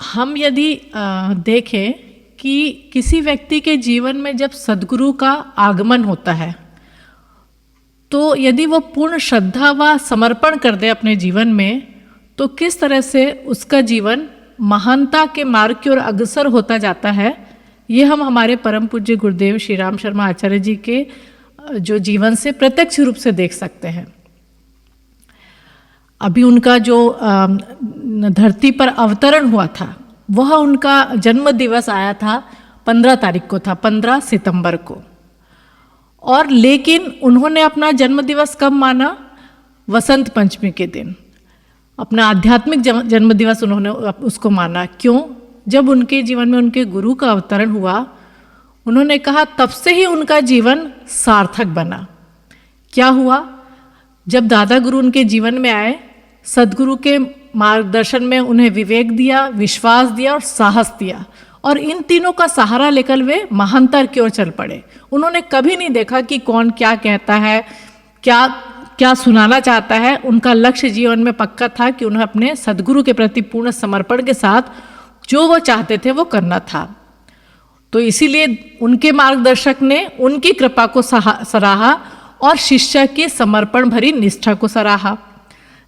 हम यदि देखें कि किसी व्यक्ति के जीवन में जब सद्गुरु का आगमन होता है तो यदि वो पूर्ण श्रद्धा व समर्पण कर दे अपने जीवन में, तो किस तरह से उसका जीवन महानता के मार्ग की ओर अग्रसर होता जाता है, ये हम हमारे परम पूज्य गुरुदेव श्री राम शर्मा आचार्य जी के जो जीवन से प्रत्यक्ष रूप से देख सकते हैं। अभी उनका जो धरती पर अवतरण हुआ था, वह उनका जन्म दिवस आया था 15 तारीख को था, 15 सितंबर को। और लेकिन उन्होंने अपना जन्म दिवस कब माना? वसंत पंचमी के दिन अपना आध्यात्मिक जन्म दिवस उन्होंने उसको माना। क्यों? जब उनके जीवन में उनके गुरु का अवतरण हुआ, उन्होंने कहा तब से ही उनका जीवन सार्थक बना। क्या हुआ? जब दादा गुरु उनके जीवन में आए, सद्गुरु के मार्गदर्शन में उन्हें विवेक दिया, विश्वास दिया और साहस दिया, और इन तीनों का सहारा लेकर वे महानता की ओर चल पड़े। उन्होंने कभी नहीं देखा कि कौन क्या कहता है, क्या क्या सुनाना चाहता है। उनका लक्ष्य जीवन में पक्का था कि उन्हें अपने सद्गुरु के प्रति पूर्ण समर्पण के साथ जो वो चाहते थे वो करना था। तो इसीलिए उनके मार्गदर्शक ने उनकी कृपा को सराहा और शिष्य की समर्पण भरी निष्ठा को सराहा।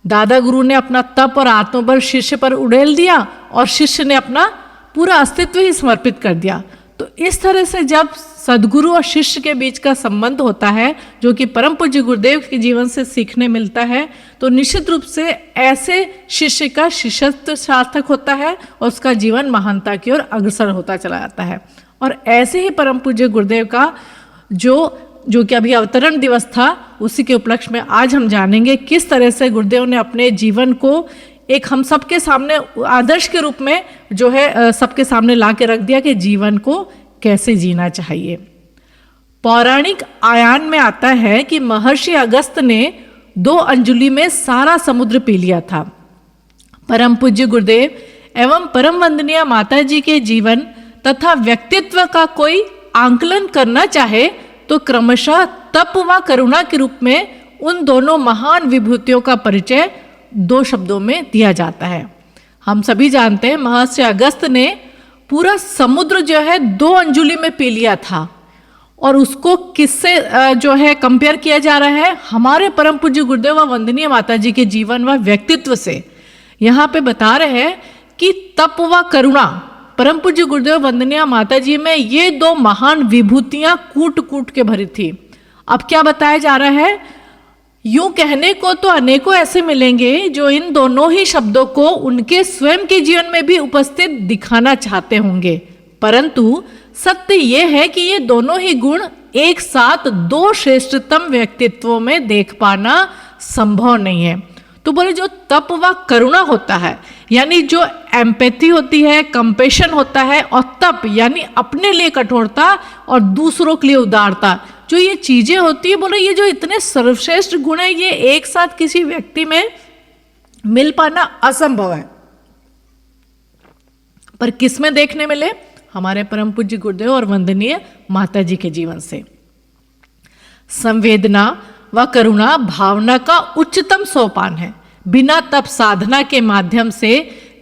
दादा गुरु ने अपना तप और आत्मबल शिष्य पर उड़ेल दिया और शिष्य ने अपना पूरा अस्तित्व ही समर्पित कर दिया। तो इस तरह से जब सद्गुरु और शिष्य के बीच का संबंध होता है, जो कि परम पूज्य गुरुदेव के जीवन से सीखने मिलता है, तो निश्चित रूप से ऐसे शिष्य का शिष्यत्व सार्थक होता है और उसका जीवन महानता की ओर अग्रसर होता चला जाता है। और ऐसे ही परम पूज्य गुरुदेव का जो कि अभी अवतरण दिवस था, उसी के उपलक्ष्य में आज हम जानेंगे किस तरह से गुरुदेव ने अपने जीवन को एक हम सबके सामने आदर्श के रूप में जो है सबके सामने ला के रख दिया कि जीवन को कैसे जीना चाहिए। पौराणिक आयान में आता है कि महर्षि अगस्त ने 2 अंजुलि में सारा समुद्र पी लिया था। परम पूज्य गुरुदेव एवं परम वंदनीय माता जी के जीवन तथा व्यक्तित्व का कोई आंकलन करना चाहे तो क्रमशः तप व करुणा के रूप में उन दोनों महान विभूतियों का परिचय 2 शब्दों में दिया जाता है। हम सभी जानते हैं महर्षि अगस्त ने पूरा समुद्र जो है 2 अंजुलि में पी लिया था, और उसको किससे जो है कंपेयर किया जा रहा है? हमारे परम पूज्य गुरुदेव व वंदनीय माता जी के जीवन व व्यक्तित्व से। यहाँ पे बता रहे हैं कि तप व करुणा, परम पूज्य गुरुदेव वंदनीय माता जी में ये 2 महान विभूतियां कूट कूट के भरी थी। अब क्या बताया जा रहा है? यूं कहने को तो अनेकों ऐसे मिलेंगे जो इन दोनों ही शब्दों को उनके स्वयं के जीवन में भी उपस्थित दिखाना चाहते होंगे, परंतु सत्य यह है कि ये दोनों ही गुण एक साथ 2 श्रेष्ठतम व्यक्तित्वों में देख पाना संभव नहीं है। तो बोले जो तप व करुणा होता है, यानी जो एम्पैथी होती है, कंपेशन होता है, और तप यानी अपने लिए कठोरता और दूसरों के लिए उदारता, जो ये चीजें होती है, बोले ये जो इतने सर्वश्रेष्ठ गुण है, ये एक साथ किसी व्यक्ति में मिल पाना असंभव है। पर किस में देखने मिले? हमारे परम पूज्य गुरुदेव और वंदनीय माता जी के जीवन से। संवेदना व करुणा भावना का उच्चतम सोपान है। बिना तप साधना के माध्यम से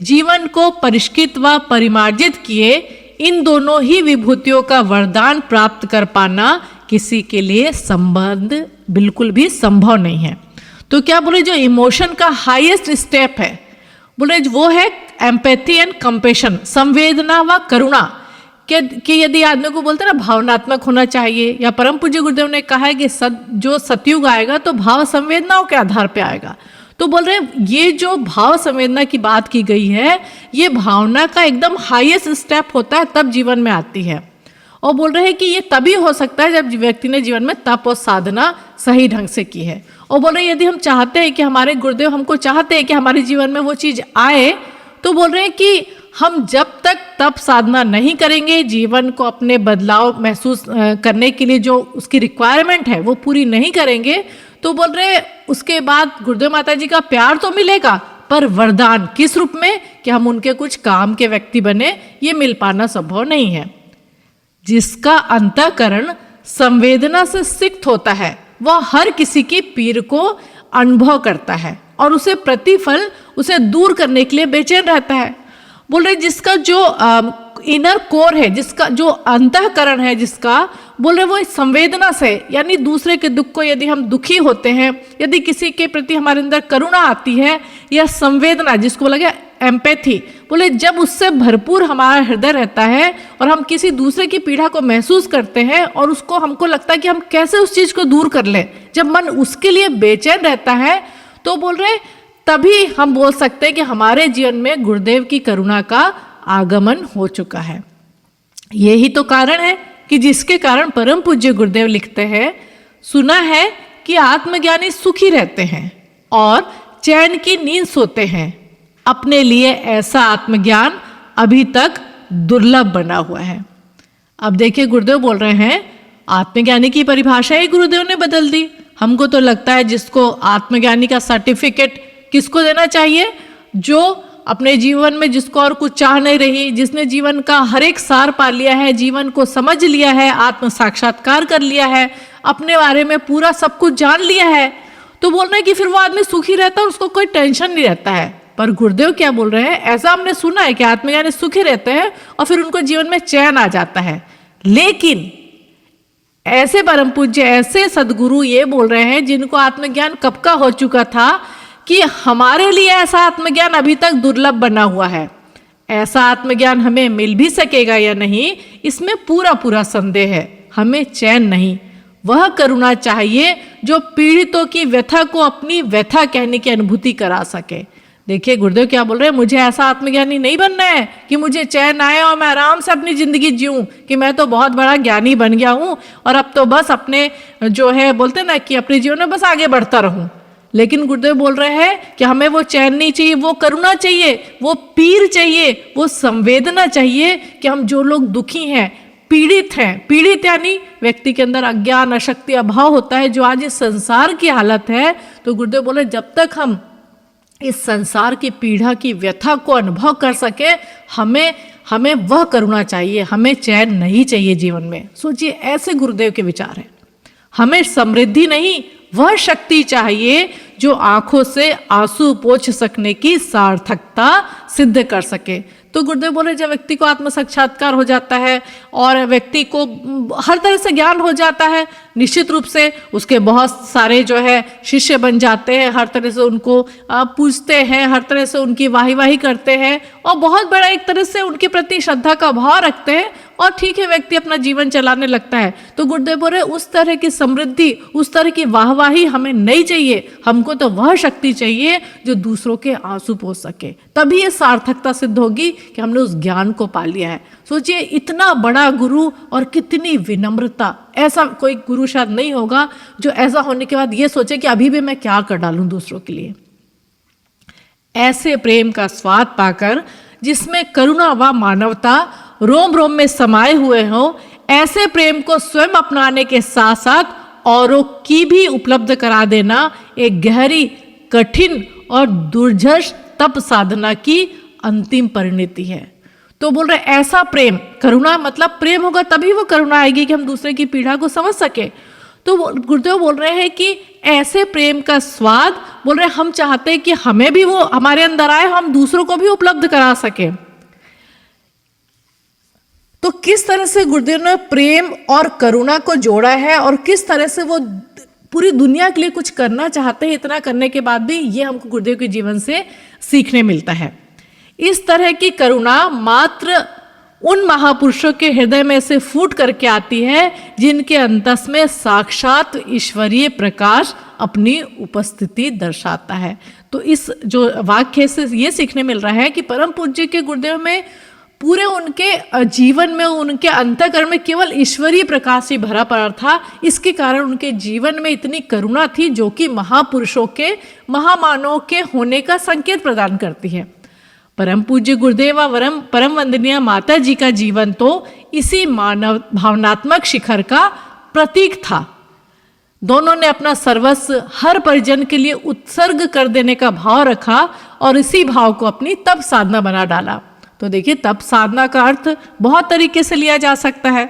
जीवन को परिष्कृत व परिमार्जित किए इन दोनों ही विभूतियों का वरदान प्राप्त कर पाना किसी के लिए संबंध बिल्कुल भी संभव नहीं है। तो क्या बोले जो इमोशन का हाईएस्ट स्टेप है, बोले वो है एम्पैथी एंड कंपेशन, संवेदना व करुणा। कि यदि आदमी को बोलते ना भावनात्मक होना चाहिए, या परम पूज्य गुरुदेव ने कहा है कि जो सतयुग आएगा तो भाव संवेदनाओं के आधार पे आएगा। तो बोल रहे ये जो भाव संवेदना की बात की गई है, ये भावना का एकदम हाईएस्ट स्टेप होता है, तब जीवन में आती है। और बोल रहे हैं कि ये तभी हो सकता है जब व्यक्ति ने जीवन में तप और साधना सही ढंग से की है। और बोल रहे यदि हम चाहते हैं कि हमारे गुरुदेव हमको चाहते हैं कि हमारे जीवन में वो चीज़ आए, तो बोल रहे हैं कि हम जब तक तप साधना नहीं करेंगे, जीवन को अपने बदलाव महसूस करने के लिए जो उसकी रिक्वायरमेंट है वो पूरी नहीं करेंगे, तो बोल रहे उसके बाद गुरुदेव माता जी का प्यार तो मिलेगा, पर वरदान किस रूप में कि हम उनके कुछ काम के व्यक्ति बने, ये मिल पाना संभव नहीं है। जिसका अंतःकरण संवेदना से सिक्त होता है वह हर किसी की पीर को अनुभव करता है और उसे प्रतिफल उसे दूर करने के लिए बेचैन रहता है। बोल रहे जिसका जो इनर कोर है, जिसका जो अंतःकरण है, जिसका बोल रहे वो संवेदना से, यानी दूसरे के दुख को यदि हम दुखी होते हैं, यदि किसी के प्रति हमारे अंदर करुणा आती है या संवेदना, जिसको बोला गया एम्पैथी, बोले जब उससे भरपूर हमारा हृदय रहता है और हम किसी दूसरे की पीड़ा को महसूस करते हैं और उसको हमको लगता है कि हम कैसे उस चीज को दूर कर लें, जब मन उसके लिए बेचैन रहता है, तो बोल रहे तभी हम बोल सकते हैं कि हमारे जीवन में गुरुदेव की करुणा का आगमन हो चुका है। यही तो कारण है कि जिसके कारण परम पूज्य गुरुदेव लिखते हैं, सुना है कि आत्मज्ञानी सुखी रहते हैं और चैन की नींद सोते हैं, अपने लिए ऐसा आत्मज्ञान अभी तक दुर्लभ बना हुआ है। अब देखिए गुरुदेव बोल रहे हैं, आत्मज्ञानी की परिभाषा ही गुरुदेव ने बदल दी। हमको तो लगता है जिसको आत्मज्ञानी का सर्टिफिकेट किसको देना चाहिए, जो अपने जीवन में जिसको और कुछ चाह नहीं रही, जिसने जीवन का हर एक सार पा लिया है, जीवन को समझ लिया है, आत्म साक्षात्कार कर लिया है, अपने बारे में पूरा सब कुछ जान लिया है, तो बोल रहे हैं कि फिर वो आदमी सुखी रहता है, उसको कोई टेंशन नहीं रहता है। पर गुरुदेव क्या बोल रहे हैं, ऐसा हमने सुना है कि आत्मज्ञानी सुखी रहते हैं और फिर उनको जीवन में चैन आ जाता है। लेकिन ऐसे परम पूज्य, ऐसे सदगुरु ये बोल रहे हैं जिनको आत्मज्ञान कब का हो चुका था कि हमारे लिए ऐसा आत्मज्ञान अभी तक दुर्लभ बना हुआ है। ऐसा आत्मज्ञान हमें मिल भी सकेगा या नहीं, इसमें पूरा पूरा संदेह है। हमें चैन नहीं, वह करुणा चाहिए जो पीड़ितों की व्यथा को अपनी व्यथा कहने की अनुभूति करा सके। देखिए गुरुदेव क्या बोल रहे हैं, मुझे ऐसा आत्मज्ञानी नहीं बनना है कि मुझे चैन आए और मैं आराम से अपनी जिंदगी जीऊं, कि मैं तो बहुत बड़ा ज्ञानी बन गया हूं और अब तो बस अपने जो है बोलते ना कि अपने जीवन में बस आगे बढ़ता रहूं। लेकिन गुरुदेव बोल रहे हैं कि हमें वो चैन नहीं चाहिए, वो करुणा चाहिए, वो पीर चाहिए, वो संवेदना चाहिए कि हम जो लोग दुखी हैं, पीड़ित हैं, पीड़ित यानी व्यक्ति के अंदर अज्ञान, अशक्ति, अभाव होता है, जो आज इस संसार की हालत है, तो गुरुदेव बोले जब तक हम इस संसार की पीड़ा की व्यथा को अनुभव कर सके, हमें वह करुणा चाहिए, हमें चैन नहीं चाहिए जीवन में। सोचिए ऐसे गुरुदेव के विचार हैं। हमें समृद्धि नहीं, वह शक्ति चाहिए जो आंखों से आंसू पोंछ सकने की सार्थकता सिद्ध कर सके। तो गुरुदेव बोले जब व्यक्ति को आत्म साक्षात्कार हो जाता है और व्यक्ति को हर तरह से ज्ञान हो जाता है, निश्चित रूप से उसके बहुत सारे जो है शिष्य बन जाते हैं, हर तरह से उनको पूजते हैं, हर तरह से उनकी वाही वाही करते हैं और बहुत बड़ा एक तरह से उनके प्रति श्रद्धा का भाव रखते हैं और ठीक है व्यक्ति अपना जीवन चलाने लगता है। तो गुरुदेव बोले उस तरह की समृद्धि, उस तरह की वाहवाही हमें नहीं चाहिए, हमको तो वह शक्ति चाहिए जो दूसरों के आंसू पोंछ सके। तभी ये सार्थकता सिद्ध होगी कि हमने उस ज्ञान को पा लिया है। सोचिए इतना बड़ा गुरु और कितनी विनम्रता, ऐसा कोई गुरु शायद नहीं होगा जो ऐसा होने के बाद ये सोचे कि अभी भी मैं क्या कर डालूं दूसरों के लिए। ऐसे प्रेम का स्वाद पाकर जिसमें करुणा व मानवता रोम रोम में समाये हुए हो, ऐसे प्रेम को स्वयं अपनाने के साथ साथ औरों की भी उपलब्ध करा देना एक गहरी, कठिन और दुर्धर्ष तप साधना की अंतिम परिणति है। तो बोल रहे ऐसा प्रेम, करुणा मतलब प्रेम होगा तभी वो करुणा आएगी कि हम दूसरे की पीड़ा को समझ सके। तो गुरुदेव बोल रहे हैं कि ऐसे प्रेम का स्वाद, बोल रहे हम चाहते हैं कि हमें भी वो हमारे अंदर आए, हम दूसरों को भी उपलब्ध करा सके। तो किस तरह से गुरुदेव ने प्रेम और करुणा को जोड़ा है और किस तरह से वो पूरी दुनिया के लिए कुछ करना चाहते हैं, इतना करने के बाद भी ये हमको गुरुदेव के जीवन से सीखने मिलता है। इस तरह की करुणा मात्र उन महापुरुषों के हृदय में से फूट करके आती है जिनके अंतस में साक्षात ईश्वरीय प्रकाश अपनी उपस्थिति दर्शाता है। तो इस जो वाक्य से ये सीखने मिल रहा है कि परम पूज्य के गुरुदेव में पूरे उनके जीवन में, उनके अंतःकरण में केवल ईश्वरीय प्रकाश ही भरा पड़ा था। इसके कारण उनके जीवन में इतनी करुणा थी जो कि महापुरुषों के, महामानवों के होने का संकेत प्रदान करती है। परम पूज्य गुरुदेव व परम वंदनीय माता जी का जीवन तो इसी मानव भावनात्मक शिखर का प्रतीक था। दोनों ने अपना सर्वस्व हर परिजन के लिए उत्सर्ग कर देने का भाव रखा और इसी भाव को अपनी तप साधना बना डाला। तो देखिए तप साधना का अर्थ बहुत तरीके से लिया जा सकता है।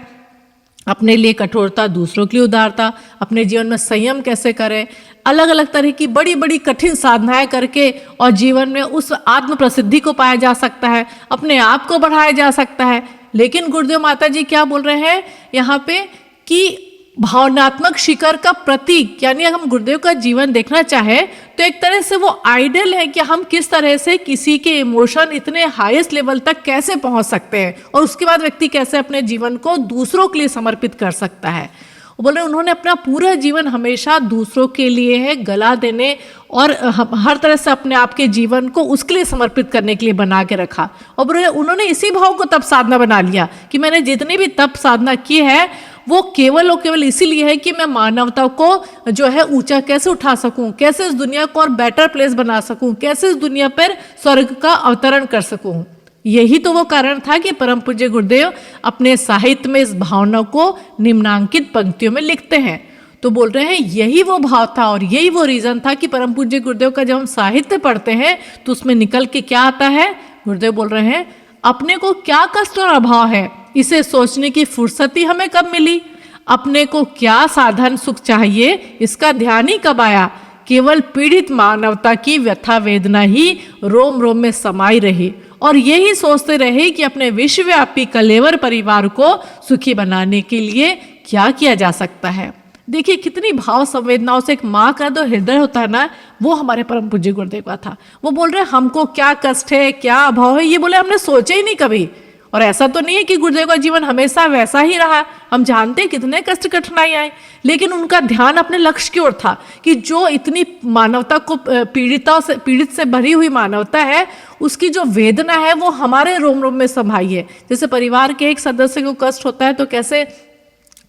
अपने लिए कठोरता, दूसरों के लिए उदारता, अपने जीवन में संयम कैसे करें, अलग अलग तरह की बड़ी बड़ी कठिन साधनाएं करके और जीवन में उस आत्म प्रसिद्धि को पाया जा सकता है, अपने आप को बढ़ाया जा सकता है। लेकिन गुरुदेव माता जी क्या बोल रहे हैं यहाँ पे कि भावनात्मक शिखर का प्रतीक, यानी अगर हम गुरुदेव का जीवन देखना चाहे तो एक तरह से वो आइडल है कि हम किस तरह से किसी के इमोशन इतने हाईएस्ट लेवल तक कैसे पहुंच सकते हैं और उसके बाद व्यक्ति कैसे अपने जीवन को दूसरों के लिए समर्पित कर सकता है। वो बोले उन्होंने अपना पूरा जीवन हमेशा दूसरों के लिए है, गला देने और हर तरह से अपने आप के जीवन को उसके लिए समर्पित करने के लिए बना के रखा। और बोले उन्होंने इसी भाव को तप साधना बना लिया कि मैंने जितनी भी तप साधना की है वो केवल और केवल इसीलिए है कि मैं मानवता को जो है ऊंचा कैसे उठा सकूं, कैसे इस दुनिया को और बेटर प्लेस बना सकूं, कैसे इस दुनिया पर स्वर्ग का अवतरण कर सकूं। यही तो वो कारण था कि परम पूज्य गुरुदेव अपने साहित्य में इस भावना को निम्नांकित पंक्तियों में लिखते हैं। तो बोल रहे हैं यही वो भाव था और यही वो रीजन था कि परम पूज्य गुरुदेव का जब हम साहित्य पढ़ते हैं तो उसमें निकल के क्या आता है। गुरुदेव बोल रहे हैं अपने को क्या कष्ट और अभाव है, इसे सोचने की फुर्सत ही हमें कब मिली, अपने को क्या साधन सुख चाहिए, इसका ध्यान ही कब आया, केवल पीड़ित मानवता की व्यथा वेदना ही रोम रोम में समाई रही और यही सोचते रहे कि अपने विश्वव्यापी कलेवर परिवार को सुखी बनाने के लिए क्या किया जा सकता है। देखिए कितनी भाव संवेदनाओं से एक माँ का जो हृदय होता है ना, वो हमारे परम पूज्य गुरुदेव का था। वो बोल रहे हैं हमको क्या कष्ट है, क्या अभाव है, ये बोले हमने सोचे ही नहीं कभी। और ऐसा तो नहीं है कि गुरुदेव का जीवन हमेशा वैसा ही रहा, हम जानते हैं कितने कष्ट कठिनाई आए, लेकिन उनका ध्यान अपने लक्ष्य की ओर था कि जो इतनी मानवता को पीड़ित से भरी हुई मानवता है उसकी जो वेदना है वो हमारे रोम रोम में समाई है। जैसे परिवार के एक सदस्य को कष्ट होता है तो कैसे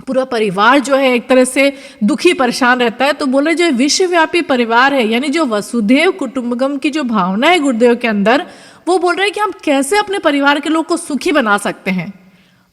पूरा परिवार जो है एक तरह से दुखी परेशान रहता है। तो बोले जो विश्वव्यापी परिवार है, यानी जो वसुधैव कुटुंबकम की जो भावना है गुरुदेव के अंदर, वो बोल रहे हैं कि हम कैसे अपने परिवार के लोग को सुखी बना सकते हैं।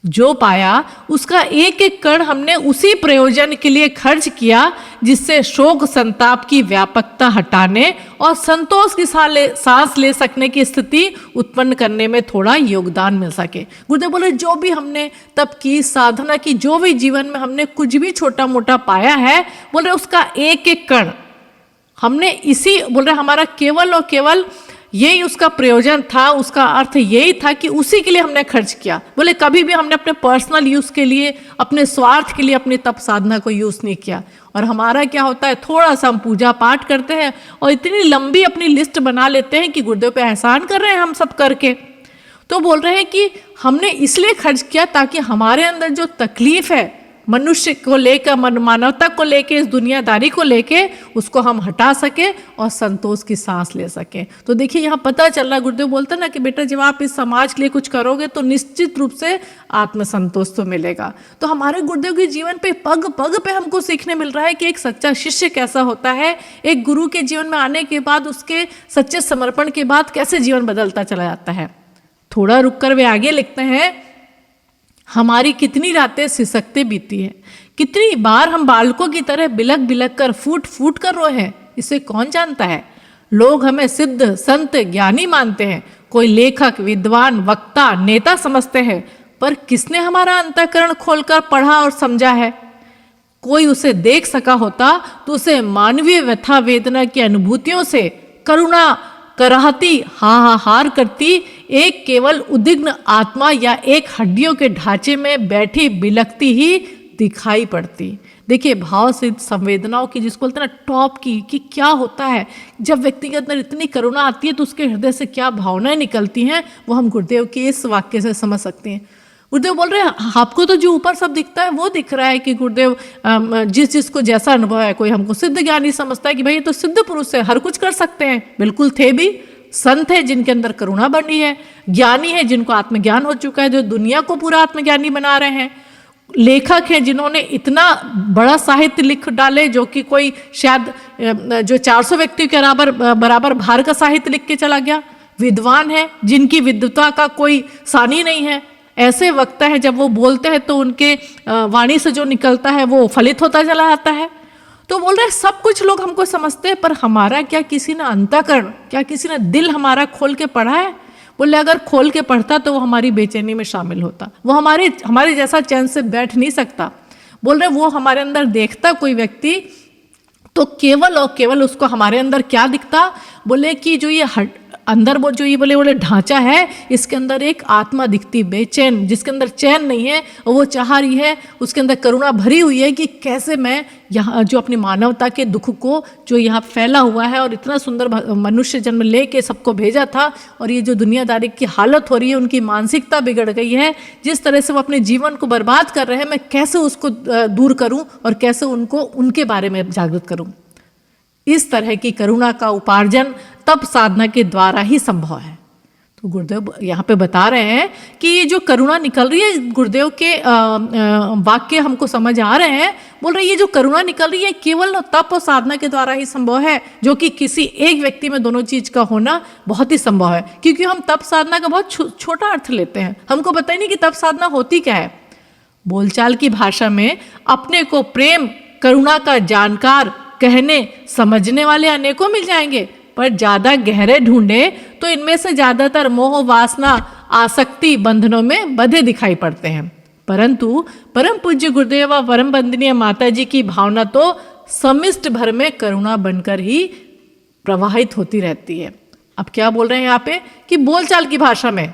जो पाया उसका एक एक कण हमने उसी प्रयोजन के लिए खर्च किया जिससे शोक संताप की व्यापकता हटाने और संतोष की सांस ले सकने की स्थिति उत्पन्न करने में थोड़ा योगदान मिल सके। गुरुदेव बोले जो भी हमने तप की, साधना की, जो भी जीवन में हमने कुछ भी छोटा मोटा पाया है, बोल रहे उसका एक एक कण हमने इसी, बोल रहे हमारा केवल और केवल यही उसका प्रयोजन था, उसका अर्थ यही था कि उसी के लिए हमने खर्च किया। बोले कभी भी हमने अपने पर्सनल यूज़ के लिए, अपने स्वार्थ के लिए अपनी तप साधना को यूज़ नहीं किया। और हमारा क्या होता है, थोड़ा सा हम पूजा पाठ करते हैं और इतनी लंबी अपनी लिस्ट बना लेते हैं कि गुरुदेव पे एहसान कर रहे हैं हम सब करके। तो बोल रहे हैं कि हमने इसलिए खर्च किया ताकि हमारे अंदर जो तकलीफ है मनुष्य को लेकर, मानवता को लेकर, इस दुनियादारी को लेकर, उसको हम हटा सके और संतोष की सांस ले सके। तो देखिए यहाँ पता चल रहा है, गुरुदेव बोलते हैं ना कि बेटा जब आप इस समाज के लिए कुछ करोगे तो निश्चित रूप से आत्मसंतोष तो मिलेगा। तो हमारे गुरुदेव के जीवन पे पग पग पे हमको सीखने मिल रहा है कि एक सच्चा शिष्य कैसा होता है, एक गुरु के जीवन में आने के बाद उसके सच्चे समर्पण के बाद कैसे जीवन बदलता चला जाता है। थोड़ा रुक कर वे आगे लिखते हैं, हमारी कितनी रातें सिसकते बीती है, कितनी बार हम बालकों की तरह बिलक बिलक कर फूट फूट कर रोए हैं, इसे कौन जानता है। लोग हमें सिद्ध संत ज्ञानी मानते हैं, कोई लेखक विद्वान वक्ता नेता समझते हैं, पर किसने हमारा अंतःकरण खोलकर पढ़ा और समझा है। कोई उसे देख सका होता तो उसे मानवीय व्यथा वेदना की अनुभूतियों से करुणा कराहती हाहाकार करती एक केवल उद्विग्न आत्मा या एक हड्डियों के ढांचे में बैठी बिलखती ही दिखाई पड़ती। देखिए भाव से संवेदनाओं की जिसको बोलते हैं ना टॉप की, कि क्या होता है जब व्यक्ति के अंदर इतनी करुणा आती है तो उसके हृदय से क्या भावनाएं निकलती हैं, वो हम गुरुदेव के इस वाक्य से समझ सकते हैं। गुरुदेव बोल रहे हैं आपको तो जो ऊपर सब दिखता है वो दिख रहा है कि गुरुदेव जिस जिसको जैसा अनुभव है, कोई हमको सिद्ध ज्ञानी समझता है कि भाई ये तो सिद्ध पुरुष है, हर कुछ कर सकते हैं, बिल्कुल थे भी। संत है जिनके अंदर करुणा बढ़ी है, ज्ञानी है जिनको आत्मज्ञान हो चुका है, जो दुनिया को पूरा आत्मज्ञानी बना रहे हैं, लेखक हैं जिन्होंने इतना बड़ा साहित्य लिख डाले जो कि कोई शायद जो 400 व्यक्तियों के बराबर भार का साहित्य लिख के चला गया, विद्वान है जिनकी विद्वता का कोई सानी नहीं है। ऐसे वक्ता है जब वो बोलते हैं तो उनके वाणी से जो निकलता है वो फलित होता चला जाता है। तो बोल रहे सब कुछ लोग हमको समझते हैं, पर हमारा क्या किसी ने अंतःकरण, क्या किसी ने दिल हमारा खोल के पढ़ा है। बोले अगर खोल के पढ़ता तो वो हमारी बेचैनी में शामिल होता, वो हमारे जैसा चैन से बैठ नहीं सकता। बोल रहे वो हमारे अंदर देखता कोई व्यक्ति तो केवल और केवल उसको हमारे अंदर क्या दिखता, बोले कि जो ये अंदर वो जो ये बोले ढांचा है, इसके अंदर एक आत्मा दिखती बेचैन, जिसके अंदर चैन नहीं है और वो चाह रही है, उसके अंदर करुणा भरी हुई है कि कैसे मैं यहाँ जो अपनी मानवता के दुख को जो यहाँ फैला हुआ है और इतना सुंदर मनुष्य जन्म ले के सबको भेजा था, और ये जो दुनियादारी की हालत हो रही है, उनकी मानसिकता बिगड़ गई है, जिस तरह से वो अपने जीवन को बर्बाद कर रहे हैं, मैं कैसे उसको दूर करूं और कैसे उनको उनके बारे में जागृत करूं। इस तरह की करुणा का उपार्जन तप साधना के द्वारा ही संभव है। तो गुरुदेव यहाँ पे बता रहे हैं कि ये जो करुणा निकल रही है, गुरुदेव के वाक्य हमको समझ आ रहे हैं, बोल रहे ये जो करुणा निकल रही है केवल तप और साधना के द्वारा ही संभव है, जो कि किसी एक व्यक्ति में दोनों चीज का होना बहुत ही संभव है। क्योंकि हम तप साधना का बहुत छोटा अर्थ लेते हैं, हमको पता ही नहीं कि तप साधना होती क्या है। बोलचाल की भाषा में अपने को प्रेम करुणा का जानकार कहने समझने वाले अनेकों मिल जाएंगे, पर ज्यादा गहरे ढूंढे तो इनमें से ज्यादातर मोह वासना आसक्ति बंधनों में बंधे दिखाई पड़ते हैं। परंतु परम पूज्य गुरुदेव व परम वंदनीय माता जी की भावना तो समिष्ट भर में करुणा बनकर ही प्रवाहित होती रहती है। अब क्या बोल रहे हैं यहाँ पे कि बोलचाल की भाषा में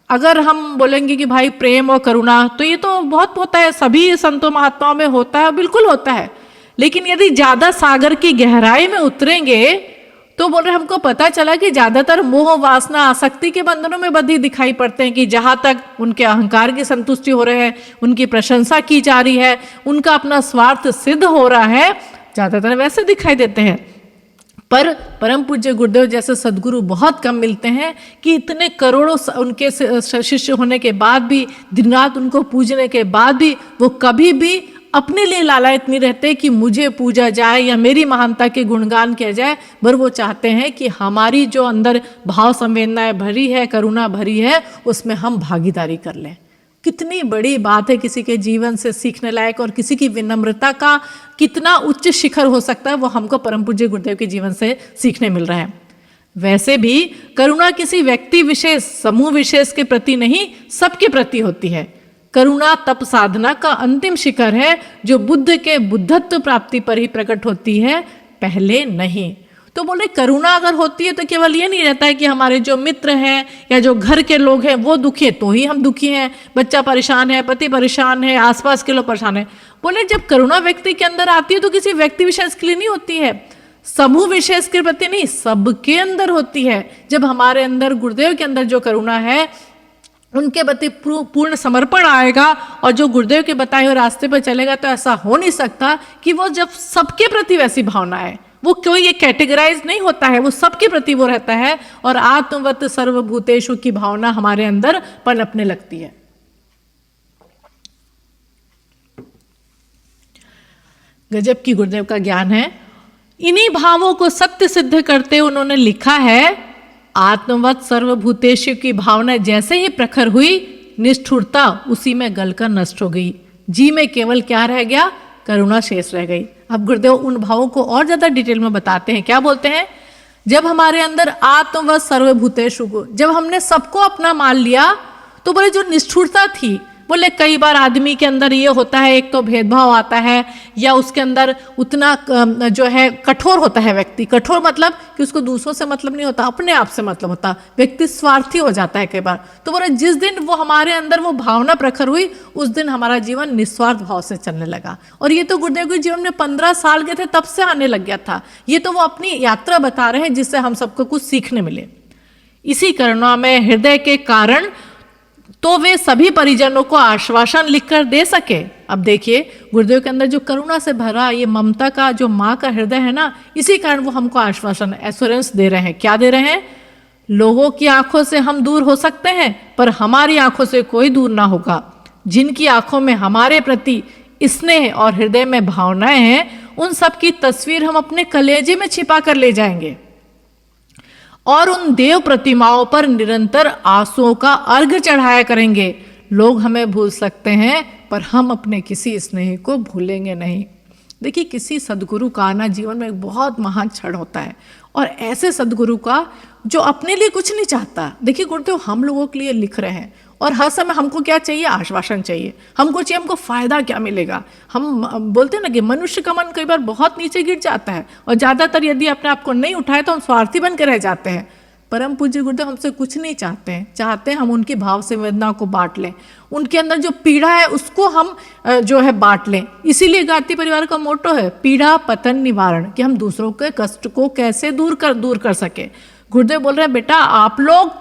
अगर हम बोलेंगे कि भाई प्रेम और करुणा, तो ये तो बहुत होता है, सभी संतों महात्माओं में होता है, बिल्कुल होता है। लेकिन यदि ज्यादा सागर की गहराई में उतरेंगे तो बोल रहे हमको पता चला कि ज्यादातर मोह वासना आसक्ति के बंधनों में बंधे दिखाई पड़ते हैं, कि जहां तक उनके अहंकार की संतुष्टि हो रहे हैं, उनकी प्रशंसा की जा रही है, उनका अपना स्वार्थ सिद्ध हो रहा है, ज्यादातर वैसे दिखाई देते हैं। पर परम पूज्य गुरुदेव जैसे सदगुरु बहुत कम मिलते हैं कि इतने करोड़ों उनके शिष्य होने के बाद भी, दिन रात उनको पूजने के बाद भी, वो कभी भी अपने लिए लालायित नहीं रहते कि मुझे पूजा जाए या मेरी महानता के गुणगान किया जाए, पर वो चाहते हैं कि हमारी जो अंदर भाव संवेदनाएं भरी है, करुणा भरी है, उसमें हम भागीदारी कर लें। कितनी बड़ी बात है, किसी के जीवन से सीखने लायक, और किसी की विनम्रता का कितना उच्च शिखर हो सकता है, वो हमको परम पूज्य गुरुदेव के जीवन से सीखने मिल रहा है। वैसे भी करुणा किसी व्यक्ति विशेष, समूह विशेष के प्रति नहीं, सबके प्रति होती है। करुणा तप साधना का अंतिम शिखर है, जो बुद्ध के बुद्धत्व प्राप्ति पर ही प्रकट होती है, पहले नहीं। तो बोले करुणा अगर होती है तो केवल ये नहीं रहता है कि हमारे जो मित्र हैं या जो घर के लोग हैं वो दुखी है तो ही हम दुखी हैं, बच्चा परेशान है, पति परेशान है, आसपास के लोग परेशान है। बोले जब करुणा व्यक्ति के अंदर आती है तो किसी व्यक्ति विशेष के लिए नहीं होती है, समूह विशेष के प्रति नहीं, सबके अंदर होती है। जब हमारे अंदर गुरुदेव के अंदर जो करुणा है, उनके प्रति पूर्ण समर्पण आएगा और जो गुरुदेव के बताए हुए रास्ते पर चलेगा, तो ऐसा हो नहीं सकता कि वो जब सबके प्रति वैसी भावना है, वो कोई ये कैटेगराइज नहीं होता है, वो सबके प्रति वो रहता है, और आत्मवत सर्वभूतेषु की भावना हमारे अंदर पनपने लगती है। गजब की गुरुदेव का ज्ञान है। इन्हीं भावों को सत्य सिद्ध करते उन्होंने लिखा है, आत्मवत सर्वभूतेषु की भावना जैसे ही प्रखर हुई, निष्ठुरता उसी में गलकर नष्ट हो गई, जी में केवल क्या रह गया, करुणा शेष रह गई। अब गुरुदेव उन भावों को और ज्यादा डिटेल में बताते हैं। क्या बोलते हैं, जब हमारे अंदर आत्मवत सर्वभूतेषु को, जब हमने सबको अपना मान लिया, तो बोले जो निष्ठुरता थी, बोले कई बार आदमी के अंदर ये होता है, एक तो भेदभाव आता है, या उसके अंदर उतना जो है कठोर होता है व्यक्ति। कठोर मतलब कि उसको दूसरों से मतलब नहीं होता, अपने आप से मतलब होता, व्यक्ति स्वार्थी हो जाता है कई बार। तो बोले जिस दिन वो हमारे अंदर वो भावना प्रखर हुई, उस दिन हमारा जीवन निस्वार्थ भाव से चलने लगा। और ये तो गुरुदेव के जीवन में 15 साल के थे तब से आने लग गया था। ये तो वो अपनी यात्रा बता रहे हैं, जिससे हम सबको कुछ सीखने मिले। इसी करुणा में हृदय के कारण तो वे सभी परिजनों को आश्वासन लिखकर दे सके। अब देखिए गुरुदेव के अंदर जो करुणा से भरा ये ममता का जो माँ का हृदय है ना, इसी कारण वो हमको आश्वासन, एश्योरेंस दे रहे हैं। क्या दे रहे हैं, लोगों की आंखों से हम दूर हो सकते हैं, पर हमारी आंखों से कोई दूर ना होगा। जिनकी आंखों में हमारे प्रति स्नेह और हृदय में भावनाएं हैं, उन सब की तस्वीर हम अपने कलेजे में छिपा कर ले जाएंगे और उन देव प्रतिमाओं पर निरंतर आंसुओं का अर्घ्य चढ़ाया करेंगे। लोग हमें भूल सकते हैं, पर हम अपने किसी स्नेह को भूलेंगे नहीं। देखिए किसी सदगुरु का आना जीवन में एक बहुत महान क्षण होता है, और ऐसे सदगुरु का जो अपने लिए कुछ नहीं चाहता। देखिए गुरुदेव हम लोगों के लिए लिख रहे हैं और हर समय हमको क्या चाहिए, आश्वासन चाहिए, हमको चाहिए हमको फ़ायदा क्या मिलेगा। हम बोलते हैं ना कि मनुष्य का मन कई बार बहुत नीचे गिर जाता है और ज़्यादातर यदि अपने आप को नहीं उठाए तो हम स्वार्थी बन के रह जाते हैं। परम पूज्य गुरुदेव हमसे कुछ नहीं चाहते हैं, चाहते हैं हम उनकी भाव संवेदना को बांट लें, उनके अंदर जो पीड़ा है उसको हम जो है बांट लें। इसीलिए गायत्री परिवार का मोटो है पीड़ा पतन निवारण, कि हम दूसरों के कष्ट को कैसे दूर कर सके। गुरुदेव बोल रहे हैं बेटा आप लोग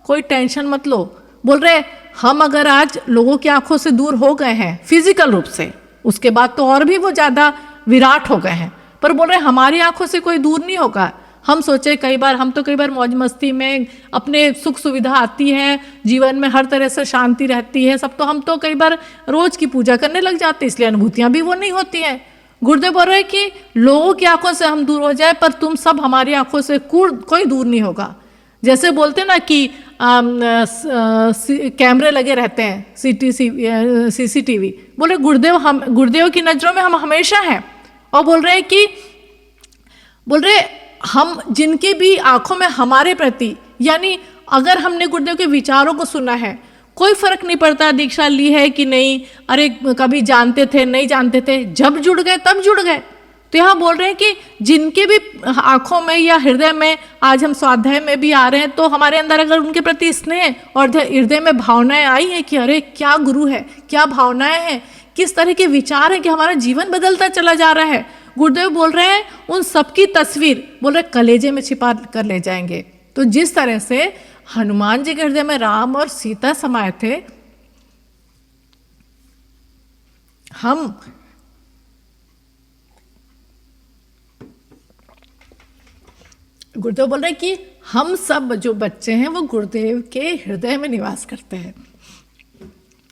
कोई टेंशन मत लो। बोल रहे हम अगर आज लोगों की आंखों से दूर हो गए हैं फिजिकल रूप से, उसके बाद तो और भी वो ज़्यादा विराट हो गए हैं, पर बोल रहे हमारी आंखों से कोई दूर नहीं होगा। हम सोचे कई बार, हम तो कई बार मौज मस्ती में अपने सुख सुविधा आती है, जीवन में हर तरह से शांति रहती है सब, तो हम तो कई बार रोज की पूजा करने लग जाते, इसलिए अनुभूतियाँ भी वो नहीं होती हैं। गुरुदेव बोल रहे कि लोगों की आंखों से हम दूर हो जाए पर तुम सब हमारी आंखों से कोई दूर नहीं होगा। जैसे बोलते ना कि कैमरे लगे रहते हैं, CCTV, बोले गुरुदेव की नज़रों में हम हमेशा हैं। और बोल रहे हम जिनके भी आंखों में हमारे प्रति, यानी अगर हमने गुरुदेव के विचारों को सुना है, कोई फर्क नहीं पड़ता दीक्षा ली है कि नहीं, अरे कभी जानते थे नहीं जानते थे, जब जुड़ गए तब जुड़ गए। तो यहाँ बोल रहे हैं कि जिनके भी आंखों में या हृदय में, आज हम स्वाध्याय में भी आ रहे हैं, तो हमारे अंदर अगर उनके प्रति स्नेह और हृदय में भावनाएं आई हैं कि अरे क्या गुरु है, क्या भावनाएं हैं, किस तरह के विचार हैं कि हमारा जीवन बदलता चला जा रहा है। गुरुदेव बोल रहे हैं उन सबकी तस्वीर बोल रहे कलेजे में छिपा कर ले जाएंगे। तो जिस तरह से हनुमान जी के हृदय में राम और सीता समाये थे, हम गुरुदेव बोल रहे हैं कि हम सब जो बच्चे हैं वो गुरुदेव के हृदय में निवास करते हैं।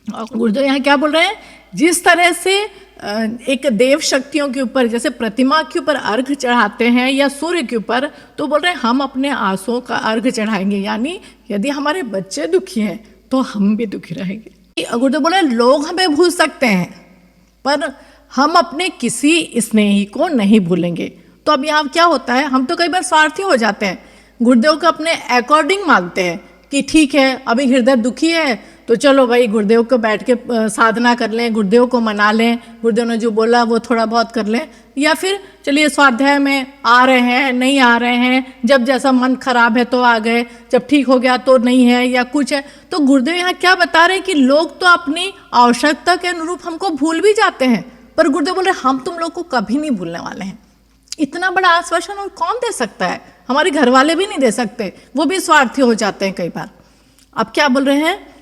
और गुरुदेव यहाँ क्या बोल रहे हैं, जिस तरह से एक देव शक्तियों के ऊपर जैसे प्रतिमा के ऊपर अर्घ चढ़ाते हैं या सूर्य के ऊपर, तो बोल रहे हैं हम अपने आंसुओं का अर्घ चढ़ाएंगे, यानी यदि हमारे बच्चे दुखी हैं तो हम भी दुखी रहेंगे। गुरुदेव बोले लोग हमें भूल सकते हैं पर हम अपने किसी स्नेही को नहीं भूलेंगे। तो अब यहाँ क्या होता है, हम तो कई बार स्वार्थी हो जाते हैं, गुरुदेव को अपने अकॉर्डिंग मानते हैं कि ठीक है अभी हृदय दुखी है तो चलो भाई गुरुदेव को बैठ के साधना कर लें, गुरुदेव को मना लें, गुरुदेव ने जो बोला वो थोड़ा बहुत कर लें, या फिर चलिए स्वाध्याय में आ रहे हैं नहीं आ रहे हैं, जब जैसा मन खराब है तो आ गए, जब ठीक हो गया तो नहीं है या कुछ है। तो गुरुदेव यहाँ क्या बता रहे हैं कि लोग तो अपनी आवश्यकता के अनुरूप हमको भूल भी जाते हैं, पर गुरुदेव बोले हम तुम लोग को कभी नहीं भूलने वाले हैं। इतना बड़ा आश्वासन और कौन दे सकता है, हमारे घर वाले भी नहीं दे सकते, वो भी स्वार्थी हो जाते हैं कई बार। अब क्या बोल रहे हैं,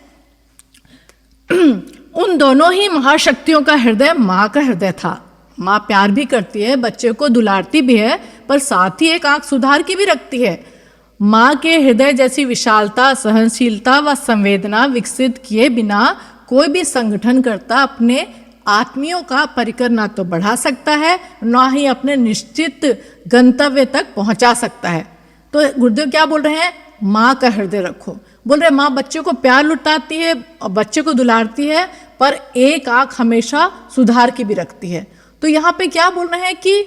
उन दोनों ही महाशक्तियों का हृदय माँ का हृदय था। माँ प्यार भी करती है, बच्चे को दुलारती भी है, पर साथ ही एक आंख सुधार की भी रखती है। माँ के हृदय जैसी विशालता, सहनशीलता व संवेदना विकसित किए बिना कोई भी संगठन करता अपने आत्मियों का परिकर ना तो बढ़ा सकता है ना ही अपने निश्चित गंतव्य तक पहुंचा सकता है। तो गुरुदेव क्या बोल रहे हैं, माँ का हृदय रखो। बोल रहे माँ बच्चे को प्यार लुटाती है और बच्चे को दुलारती है, पर एक आंख हमेशा सुधार की भी रखती है। तो यहाँ पे क्या बोल रहे हैं कि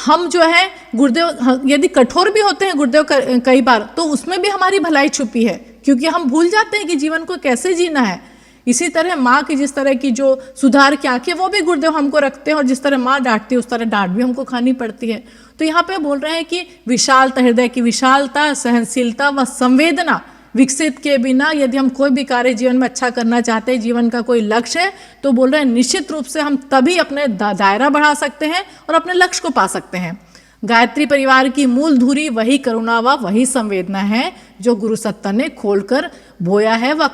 हम जो है गुरुदेव यदि कठोर भी होते हैं गुरुदेव कई बार, तो उसमें भी हमारी भलाई छुपी है, क्योंकि हम भूल जाते हैं कि जीवन को कैसे जीना है। इसी तरह माँ की जिस तरह की जो सुधार की आंखें वो भी गुरुदेव हमको रखते हैं, और जिस तरह माँ डांटती है उस तरह डांट भी हमको खानी पड़ती है। तो यहाँ पे बोल रहे हैं कि विशालता, हृदय की विशालता, सहनशीलता व संवेदना विकसित किए बिना यदि हम कोई भी कार्य जीवन में अच्छा करना चाहते हैं, जीवन का कोई लक्ष्य है, तो बोल रहे हैं निश्चित रूप से हम तभी अपने दायरा बढ़ा सकते हैं और अपने लक्ष्य को पा सकते हैं। गायत्री परिवार की मूल धुरी वही करुणा व वही संवेदना है जो गुरु सत्ता ने खोलकर बोया है व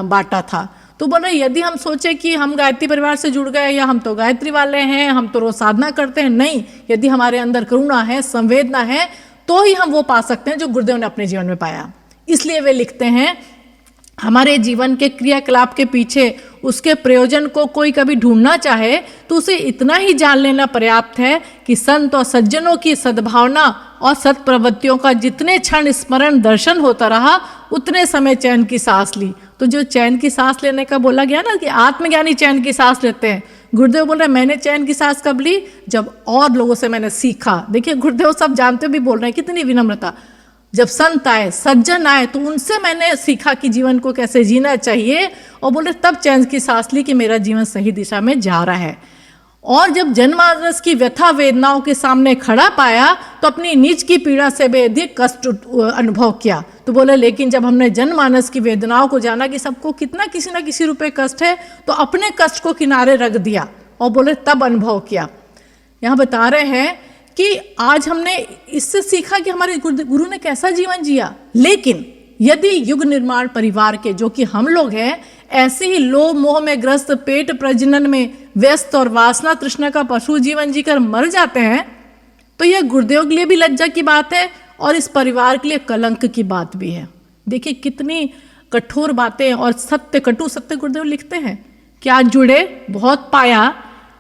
बांटा था। तो बोल रहे यदि हम सोचे कि हम गायत्री परिवार से जुड़ गए या हम तो गायत्री वाले हैं, हम तो रोज साधना करते हैं, नहीं, यदि हमारे अंदर करुणा है, संवेदना है, तो ही हम वो पा सकते हैं जो गुरुदेव ने अपने जीवन में पाया। इसलिए वे लिखते हैं हमारे जीवन के क्रियाकलाप के पीछे उसके प्रयोजन को कोई कभी ढूंढना चाहे तो उसे इतना ही जान लेना पर्याप्त है कि संत और सज्जनों की सद्भावना और सत्प्रवृत्तियों का जितने क्षण स्मरण दर्शन होता रहा उतने समय चैन की सांस ली। तो जो चैन की सांस लेने का बोला गया ना कि आत्मज्ञानी चैन की सांस लेते हैं, गुरुदेव बोल रहे हैं मैंने चैन की सांस कब ली, जब और लोगों से मैंने सीखा। देखिए गुरुदेव सब जानते भी बोल रहे हैं, कितनी विनम्रता। जब संत आए, सज्जन आए, तो उनसे मैंने सीखा कि जीवन को कैसे जीना चाहिए, और बोले तब चैन की सांस ली कि मेरा जीवन सही दिशा में जा रहा है। और जब जनमानस की व्यथा वेदनाओं के सामने खड़ा पाया तो अपनी निज की पीड़ा से भी अधिक कष्ट अनुभव किया। तो बोले लेकिन जब हमने जनमानस की वेदनाओं को जाना कि सबको कितना किसी न किसी रूप में कष्ट है, तो अपने कष्ट को किनारे रख दिया और बोले तब अनुभव किया। यहाँ बता रहे हैं कि आज हमने इससे सीखा कि हमारे गुरु ने कैसा जीवन जिया। लेकिन यदि युग निर्माण परिवार के, जो कि हम लोग हैं, ऐसे ही लोभ मोह में ग्रस्त, पेट प्रजनन में व्यस्त और वासना तृष्णा का पशु जीवन जीकर मर जाते हैं, तो यह गुरुदेव के लिए भी लज्जा की बात है और इस परिवार के लिए कलंक की बात भी है। देखिए कितनी कठोर बातें और सत्य, कटु सत्य गुरुदेव लिखते हैं। क्या जुड़े, बहुत पाया,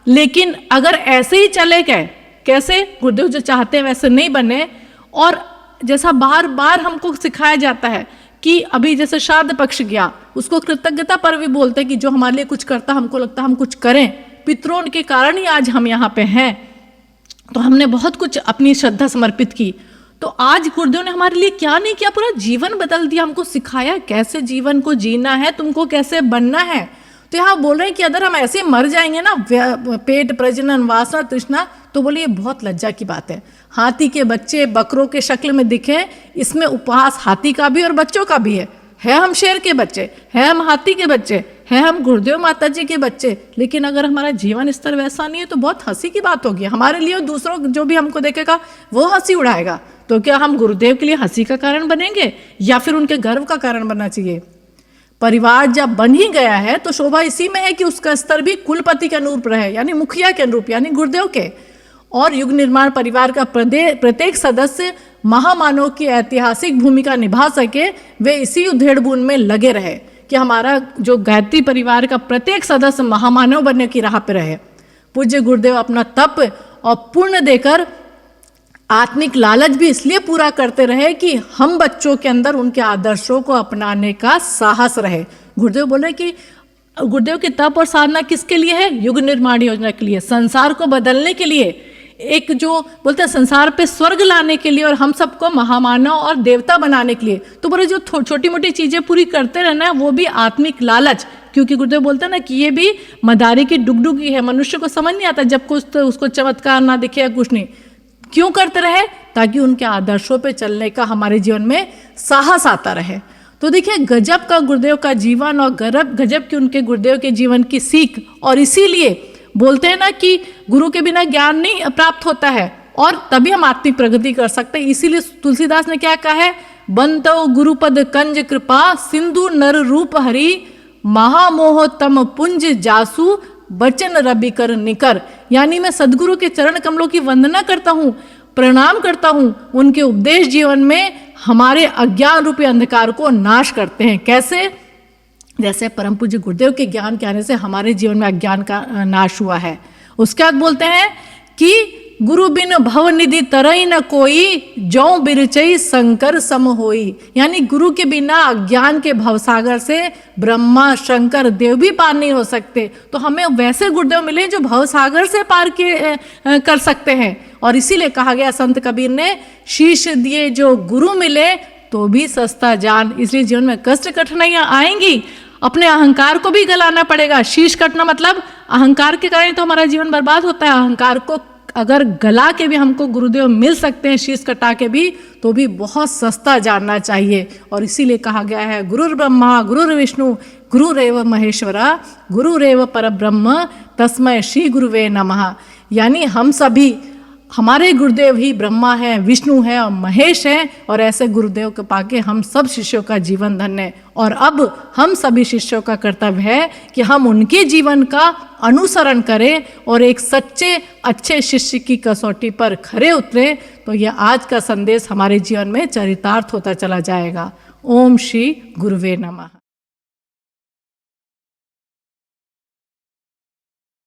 लेकिन अगर ऐसे ही चले गए, कैसे गुरुदेव जो चाहते हैं वैसे नहीं बने, और जैसा बार बार हमको सिखाया जाता है कि अभी जैसे श्राद्ध पक्ष गया, उसको कृतज्ञता पर भी बोलते हैं कि जो हमारे लिए कुछ करता, हमको लगता हम कुछ करें, पितरों के कारण ही आज हम यहाँ पे हैं, तो हमने बहुत कुछ अपनी श्रद्धा समर्पित की। तो आज गुरुदेव ने हमारे लिए क्या नहीं किया, पूरा जीवन बदल दिया, हमको सिखाया कैसे जीवन को जीना है, तुमको कैसे बनना है। तो यहाँ बोल रहे हैं कि अगर हम ऐसे मर जाएंगे ना, पेट प्रजनन वासना तृष्णा, तो बोले ये बहुत लज्जा की बात है। हाथी के बच्चे बकरों के शक्ल में दिखे, इसमें उपहास हाथी का भी और बच्चों का भी है हम शेर के बच्चे, है हम हाथी के बच्चे, है हम गुरुदेव माता जी के बच्चे, लेकिन अगर हमारा जीवन स्तर वैसा नहीं है तो बहुत हंसी की बात होगी हमारे लिए। दूसरों जो भी हमको देखेगा वो हंसी उड़ाएगा, तो क्या हम गुरुदेव के लिए हंसी का कारण बनेंगे या फिर उनके गर्व का कारण बनना चाहिए। परिवार जब बन ही गया है तो शोभा इसी में है कि उसका स्तर भी कुलपति के अनुरूप रहे, यानी मुखिया के अनुरूप, यानी गुरुदेव के। और युग निर्माण परिवार का प्रत्येक सदस्य महामानव की ऐतिहासिक भूमिका निभा सके, वे इसी उधेड़बुन में लगे रहे कि हमारा जो गायत्री परिवार का प्रत्येक सदस्य महामानव बनने की राह पे रहे। पूज्य गुरुदेव अपना तप और पुण्य देकर आत्मिक लालच भी इसलिए पूरा करते रहे कि हम बच्चों के अंदर उनके आदर्शों को अपनाने का साहस रहे। गुरुदेव बोले कि गुरुदेव की तप और साधना किसके लिए है? युग निर्माण योजना के लिए, संसार को बदलने के लिए, एक जो बोलते हैं संसार पे स्वर्ग लाने के लिए और हम सबको महामानव और देवता बनाने के लिए। तो बोले जो छोटी मोटी चीज़ें पूरी करते रहना है वो भी आत्मिक लालच, क्योंकि गुरुदेव बोलते हैं ना कि ये भी मदारी की डुगडुगी है, मनुष्य को समझ नहीं आता जब कुछ तो उसको चमत्कार ना दिखे या कुछ नहीं। क्यों करते रहे? ताकि उनके आदर्शों पे चलने का हमारे जीवन में साहस आता रहे। तो देखिए गजब का गुरुदेव का जीवन और गजब की उनके गुरुदेव के जीवन की सीख। और इसीलिए बोलते हैं ना कि गुरु के बिना ज्ञान नहीं प्राप्त होता है और तभी हम आत्मिक प्रगति कर सकते हैं। इसीलिए तुलसीदास ने क्या कहा है? बंतो गुरुपद कंज कृपा सिंधु नर रूप हरि महामोह तम पुंज जासु बचन रवि कर निकर। यानी मैं सदगुरु के चरण कमलों की वंदना करता हूँ, प्रणाम करता हूँ, उनके उपदेश जीवन में हमारे अज्ञान रूपी अंधकार को नाश करते हैं। कैसे? जैसे परम पूज्य गुरुदेव के ज्ञान के आने से हमारे जीवन में अज्ञान का नाश हुआ है। उसके बाद बोलते हैं कि गुरु बिन भव निधि तरई न कोई, जौ बिरचई शंकर सम होई। यानी गुरु के बिना अज्ञान के भवसागर से ब्रह्मा शंकर देव भी पार नहीं हो सकते। तो हमें वैसे गुरुदेव मिले जो भवसागर से पार कर सकते हैं। और इसीलिए कहा गया संत कबीर ने, शीश दिए जो गुरु मिले तो भी सस्ता जान। इसलिए जीवन में कष्ट कठिनाइयाँ आएंगी, अपने अहंकार को भी गलाना पड़ेगा। शीश कटना मतलब अहंकार के कारण तो हमारा जीवन बर्बाद होता है। अहंकार को अगर गला के भी हमको गुरुदेव मिल सकते हैं, शीश कटा के भी, तो भी बहुत सस्ता जानना चाहिए। और इसीलिए कहा गया है, गुरुर् ब्रह्मा गुरुर् विष्णु गुरुरेव महेश्वरा गुरुरेव परब्रह्म तस्मै श्री गुरुवे नमः। यानी हम सभी, हमारे गुरुदेव ही ब्रह्मा है, विष्णु है और महेश है। और ऐसे गुरुदेव को पाके हम सब शिष्यों का जीवन धन्य है। और अब हम सभी शिष्यों का कर्तव्य है कि हम उनके जीवन का अनुसरण करें और एक सच्चे अच्छे शिष्य की कसौटी पर खरे उतरे। तो यह आज का संदेश हमारे जीवन में चरितार्थ होता चला जाएगा। ओम श्री गुरुवे नमः।